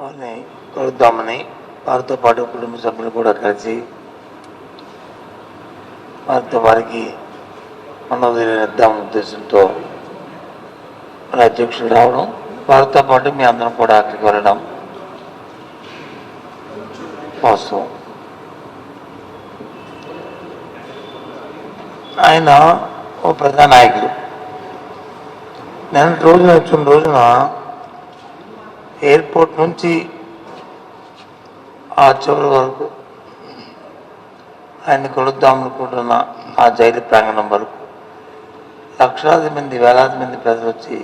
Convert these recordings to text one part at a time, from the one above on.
వారిని కలుద్దామని వారితో పాటు కుటుంబ సభ్యులు కూడా కలిసి వారికి మనోధైర్యం ఉద్దేశంతో అధ్యక్షుడు రావడం, వారితో పాటు మీ అందరం కూడా అక్కడికి వెళ్ళడం వాస్తవం. ఆయన ఓ ప్రజానాయకుడు. నిన్నటి రోజున వచ్చిన రోజున ఎయిర్పోర్ట్ నుంచి ఆ చివరి వరకు ఆయన్ని కొలుద్దాం అనుకుంటున్న ఆ జైలు ప్రాంగణం వరకు లక్షలాది మంది, వేలాది మంది ప్రజలు వచ్చి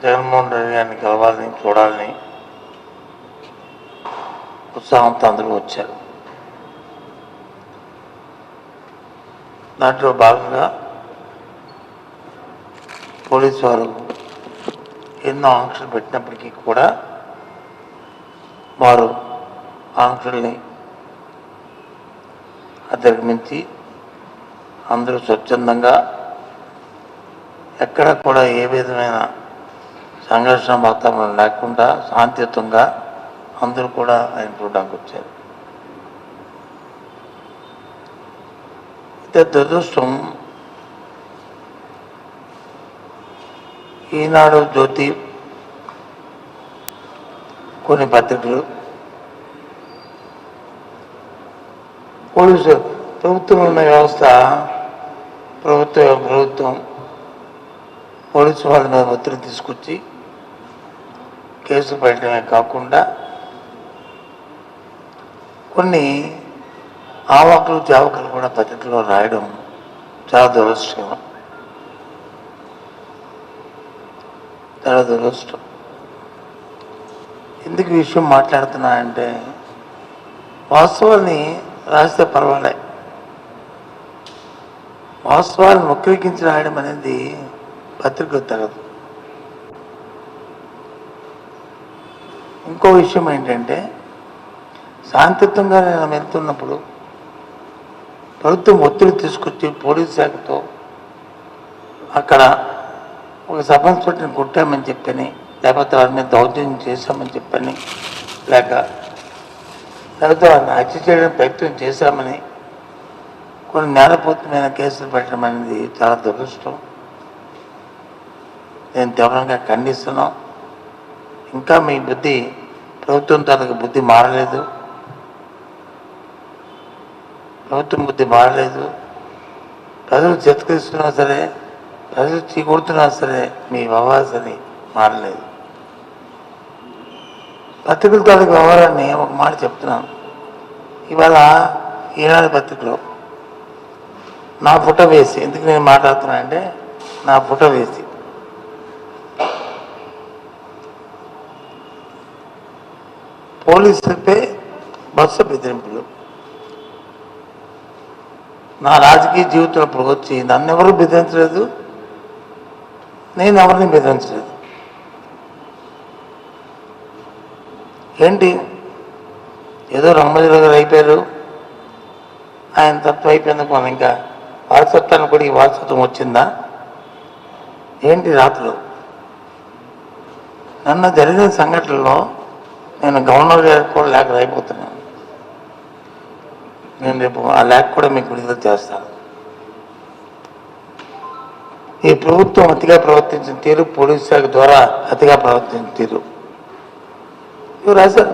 జగన్మోహన్ రెడ్డి గారిని కలవాలని, చూడాలని ఉత్సాహంతో అందరూ వచ్చారు. దాంట్లో భాగంగా పోలీసు వారు ఎన్నో ఆంక్షలు పెట్టినప్పటికీ కూడా వారు ఆంక్షల్ని అధిగమించి అందరూ స్వచ్ఛందంగా ఎక్కడ కూడా ఏ విధమైన సంఘర్షణ వాతావరణం లేకుండా శాంతియుతంగా అందరూ కూడా ఆయన చూడడానికి వచ్చారు. అయితే దురదృష్టం, ఈనాడు, జ్యోతి, కొన్ని పత్రికలు పోలీసు ప్రభుత్వం ఉన్న వ్యవస్థ ప్రభుత్వం పోలీసు వాళ్ళ మీద ఒత్తిడి తీసుకొచ్చి కేసు పెట్టడమే కాకుండా కొన్ని ఆవాకులు జావకులు కూడా పత్రికలో రాయడం చాలా దురదృష్టం. ఎందుకు ఈ విషయం మాట్లాడుతున్నానంటే, వాస్తవాన్ని రాస్తే పర్వాలే, వాస్తవాలను వక్రీకరించి రాయడం అనేది పత్రికకు తగదు. ఇంకో విషయం ఏంటంటే, శాంతియుతంగా నేను వెళ్తున్నప్పుడు ప్రభుత్వం ఒత్తిడి తీసుకొచ్చి పోలీస్ శాఖతో అక్కడ ఒక సబ్ ఇన్స్పెక్టర్ని కొట్టామని చెప్పని, లేకపోతే వారి మీద దౌర్జన్యం చేశామని చెప్పని, లేకపోతే వారిని హత్య చేయడానికి ప్రయత్నం చేశామని కొన్ని నేరపూర్తమైన కేసులు పెట్టడం అనేది చాలా దురదృష్టం. నేను తీవ్రంగా ఖండిస్తున్నాం. ఇంకా మీ బుద్ధి, ప్రభుత్వం తాలూకు బుద్ధి మారలేదు, ప్రభుత్వం బుద్ధి మారలేదు. ప్రజలు చిత్కరిస్తున్నా సరే, ప్రజలు చీకొడుతున్నా సరే మీ వ్యవహారాన్ని మారలేదు. పత్రికల తాలూకు వ్యవహారాన్ని ఒక మాట చెప్తున్నాను. ఇవాళ ఈనాడు పత్రికలో నా ఫోటో వేసి, ఎందుకు నేను మాట్లాడుతున్నా అంటే, నా ఫోటో వేసి పోలీసులపై బస్సు బెదిరింపులు. నా రాజకీయ జీవితం ఇప్పుడు వచ్చి నన్ను ఎవరు బెదిరించలేదు, నేను ఎవరిని బెదిరించలేదు. ఏంటి, ఏదో రంగరాజు గారు అయిపోయారు, ఆయన తత్వం అయిపోయింది, మనం ఇంకా వారసత్వాన్ని కూడా ఈ వారసత్వం వచ్చిందా ఏంటి? రాత్రులు నన్ను జరిగిన సంఘటనలో నేను గవర్నర్ గారికి కూడా లేఖ రాయిపోతున్నాను. నేను రేపు ఆ లేఖ కూడా మీకు విడుదల చేస్తాను. ఈ ప్రభుత్వం అతిగా ప్రవర్తించిన తీరు, పోలీసు శాఖ ద్వారా అతిగా ప్రవర్తించిన తీరు ఇవి రాశారు.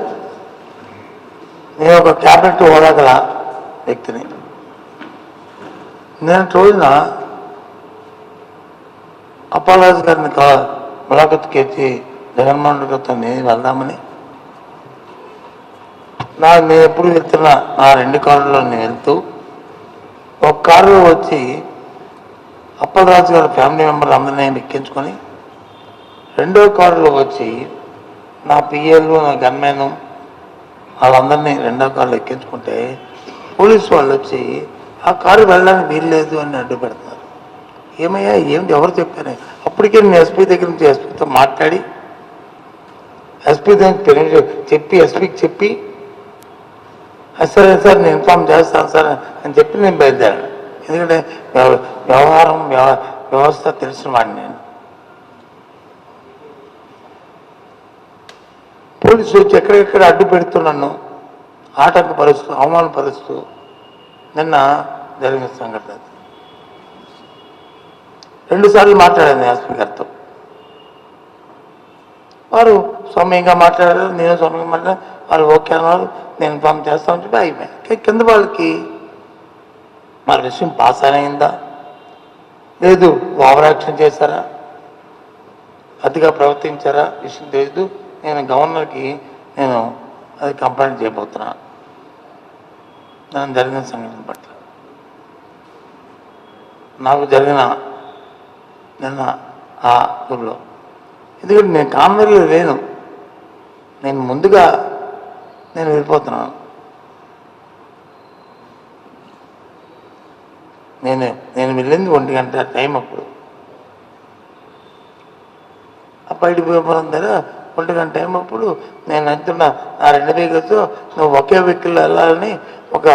నేను ఒక క్యాబినెట్ హోదా గల వ్యక్తిని. నేను రోజున అప్పారాజు గారిని ములాఖత్కి వచ్చి జగన్మోహన్ రెడ్డి గారితో నేను వెళ్దామని, నేను ఎప్పుడు వెళ్తున్నా నా 2 కార్లలో నేను వెళ్తూ, ఒక కారులో వచ్చి అప్పలరాజు గారి ఫ్యామిలీ మెంబర్లు అందరినీ ఎక్కించుకొని, 2వ కారులో వచ్చి నా పిఏలు, నా గన్మెను వాళ్ళందరినీ 2వ కారులో ఎక్కించుకుంటే పోలీసు వాళ్ళు వచ్చి ఆ కారు వెళ్ళడానికి వీల్లేదు అని అడ్డు పెడతారు. ఏమయ్యా, ఏమిటి, ఎవరు చెప్పారు? అప్పటికే నేను ఎస్పీ దగ్గర నుంచి ఎస్పీతో మాట్లాడి, ఎస్పీ దగ్గర ఎస్పీకి చెప్పి, సరే సార్ నేను ఇన్ఫార్మ్ చేస్తాను సార్ అని చెప్పి నేను బయలుదేరాను. ఎందుకంటే వ్యవస్థ తెలిసిన వాడిని నేను. పోలీసులు వచ్చి ఎక్కడెక్కడ అడ్డు పెడుతూ నన్ను ఆటంకపరుస్తూ అవమానపరుస్తూ నిన్న జరిగిన సంఘటన. 2 సార్లు మాట్లాడాను ఎస్పీ గారితో. వారు సౌమ్యంగా మాట్లాడారు, నేను సౌమ్యంగా మాట్లాడారు. వారు ఓకే అన్నారు, నేను ఇన్ఫామ్ చేస్తామని చెప్పి అయిపోయాను. కింద వాళ్ళకి మరి విషయం పాస్ అయిందా లేదు, ఓవర్ యాక్షన్ చేశారా, అతిగా ప్రవర్తించారా విషయం తెలియదు. నేను గవర్నర్కి అది కంప్లైంట్ చేయబోతున్నాను నేను జరిగిన సంఘటన పట్ల. నాకు జరిగిన నిన్న ఆ ఊళ్ళో, ఎందుకంటే నేను కాన్వేర్లో లేను, నేను ముందుగా వెళ్ళిపోతున్నాను. నేను వెళ్ళింది 1 గంట టైం. అప్పుడు బయటికి పోయిపోవడం దగ్గర 1 గంట టైం. అప్పుడు నేను వెళ్తున్న ఆ 2 వెహికల్స్ నువ్వు ఒకే వెహికల్లో వెళ్ళాలని ఒక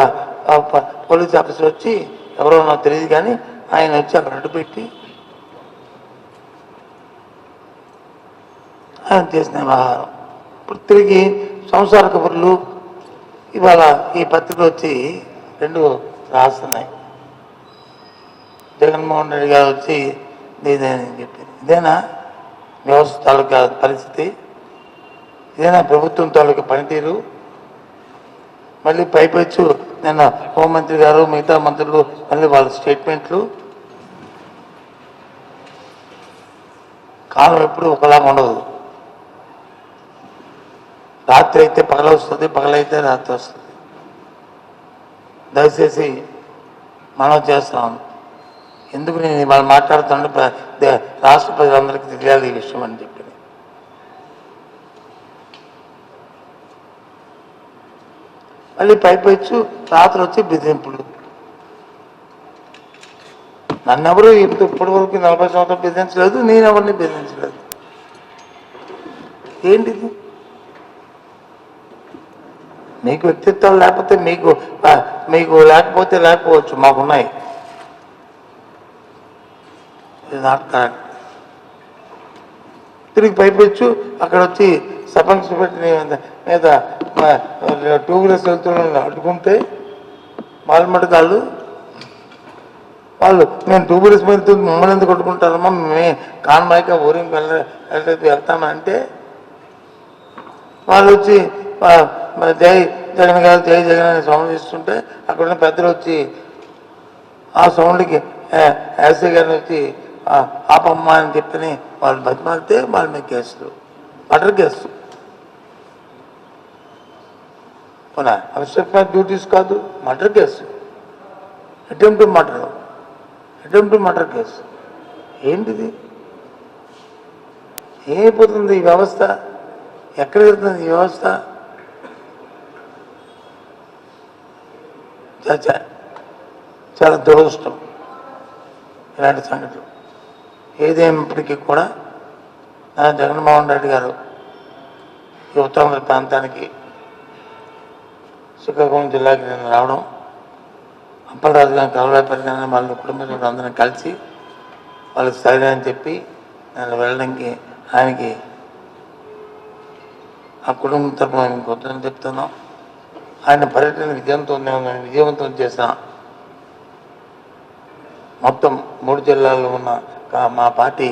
పోలీస్ ఆఫీసర్ వచ్చి, ఎవరో నాకు తెలియదు కానీ ఆయన వచ్చి అక్కడ అడ్డు పెట్టి ఆయన చేసిన వ్యవహారం. ఇప్పుడు తిరిగి సంసార కబుర్లు ఇవాళ ఈ పత్రిక వచ్చి 2 రాస్తున్నాయి. జగన్మోహన్ రెడ్డి గారు వచ్చి ఇదేనని చెప్పింది. ఇదేనా వ్యవస్థ తాలూకా పరిస్థితి? ఇదేనా ప్రభుత్వం తాలూకా పనితీరు? మళ్ళీ పైపెచ్చు నిన్న హోంమంత్రి గారు మిగతా మంత్రులు మళ్ళీ వాళ్ళ స్టేట్మెంట్లు. కాలం ఎప్పుడు ఒకలాగా ఉండదు. రాత్రి అయితే పగల వస్తుంది, పగలైతే రాత్రి వస్తుంది. దయచేసి మనం చేస్తున్నాం. ఎందుకు నేను ఇవాళ మాట్లాడుతుంటే రాష్ట్ర ప్రజలందరికీ తెలియాలి ఈ విషయం అని చెప్పి. మళ్ళీ పైపెచ్చు రాత్రి వచ్చి బెదిరింపులు. నన్నెవరు ఇప్పటి వరకు 40 సంవత్సరాలు బెదిరించలేదు, నేను ఎవరిని బెదిరించలేదు. ఏంటిది? మీకు వ్యక్తిత్వాలు లేకపోతే మీకు లేకపోతే లేకపోవచ్చు, మాకున్నాయి. ఇది నాట్ కరెక్ట్. తిరిగి పైపెచ్చు అక్కడ వచ్చి సబ్ ఇన్స్పెక్టర్ మీద 2 వీలర్స్ వెళ్తున్న అడ్డుకుంటే మాల్మడకాళ్ళు వాళ్ళు, నేను 2 వీలర్స్ మీద మమ్మల్ని ఎందుకు కొట్టుకుంటారమ్మా, మేమే కాన్వాయ్గా ఊరికి వెళ్తామంటే వాళ్ళు వచ్చి జై జగన్ గారు జై జగన్ అని సౌండ్ ఇస్తుంటే అక్కడున్న పెద్దలు వచ్చి ఆ సౌండ్కి ఎస్ఐ గారిని వచ్చి ఆపమ్మా అని చెప్పని వాళ్ళు బతిమాలితే వాళ్ళ మీద కేసులు, మర్డర్ కేసు. పోనా అబ్స్ట్రాక్ట్ డ్యూటీస్ కాదు, murder case, attempt murder case. ఏంటిది? ఏమైపోతుంది ఈ వ్యవస్థ? ఎక్కడ వెళ్తుంది ఈ వ్యవస్థ? చాలా దురదృష్టం ఇలాంటి సంఘటనలు. ఏదేమైనప్పటికీ కూడా జగన్మోహన్ రెడ్డి గారు ఈ ఉత్తరాంధ్ర ప్రాంతానికి శ్రీకాకుళం జిల్లాకి నేను రావడం, అప్పలరాజు గారిని కలవలేకపోయినా వాళ్ళ కుటుంబ సభ్యులు అందరం కలిసి వాళ్ళకి సరే అని చెప్పి నేను వెళ్ళడానికి ఆయనకి ఆ కుటుంబం తరపున మేము కొత్తని చెప్తున్నాం. ఆయన పర్యటన విజయవంతం చేసిన మొత్తం 3 జిల్లాల్లో ఉన్న మా పార్టీ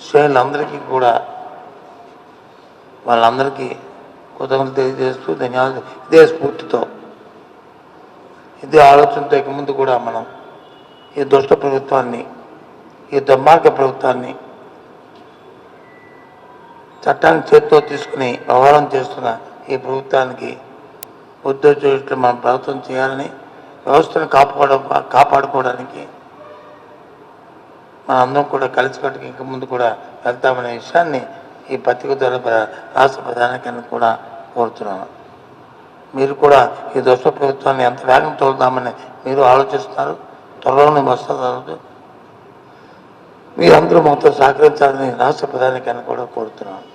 శ్రేణులందరికీ కూడా వాళ్ళందరికీ కృతజ్ఞతలు తెలియజేస్తూ ధన్యవాదాలు. ఇదే స్ఫూర్తితో, ఇదే ఆలోచనతో ఇక ముందు కూడా మనం ఈ దుష్ట ప్రభుత్వాన్ని, ఈ దుర్మార్గ ప్రభుత్వాన్ని చట్టాన్ని చేతితో తీసుకుని వ్యవహారం చేస్తున్న ఈ ప్రభుత్వానికి ఉద్యోగులు మనం ప్రభుత్వం చేయాలని, వ్యవస్థను కాపాడుకోవడానికి మనందరం కూడా కలిసికట్టుకు ఇంక ముందు కూడా వెళ్తామనే విషయాన్ని ఈ పత్రిక ద్వారా రాష్ట్ర ప్రధానికాన్ని కూడా కోరుతున్నాను. మీరు కూడా ఈ దుష్ట ప్రభుత్వాన్ని ఎంత వేగం తోలుదామని మీరు ఆలోచిస్తున్నారు. త్వరలోనే వస్తుంది. మీరందరూ మాతో సహకరించాలని రాష్ట్ర ప్రధానికాన్ని కూడా కోరుతున్నాను.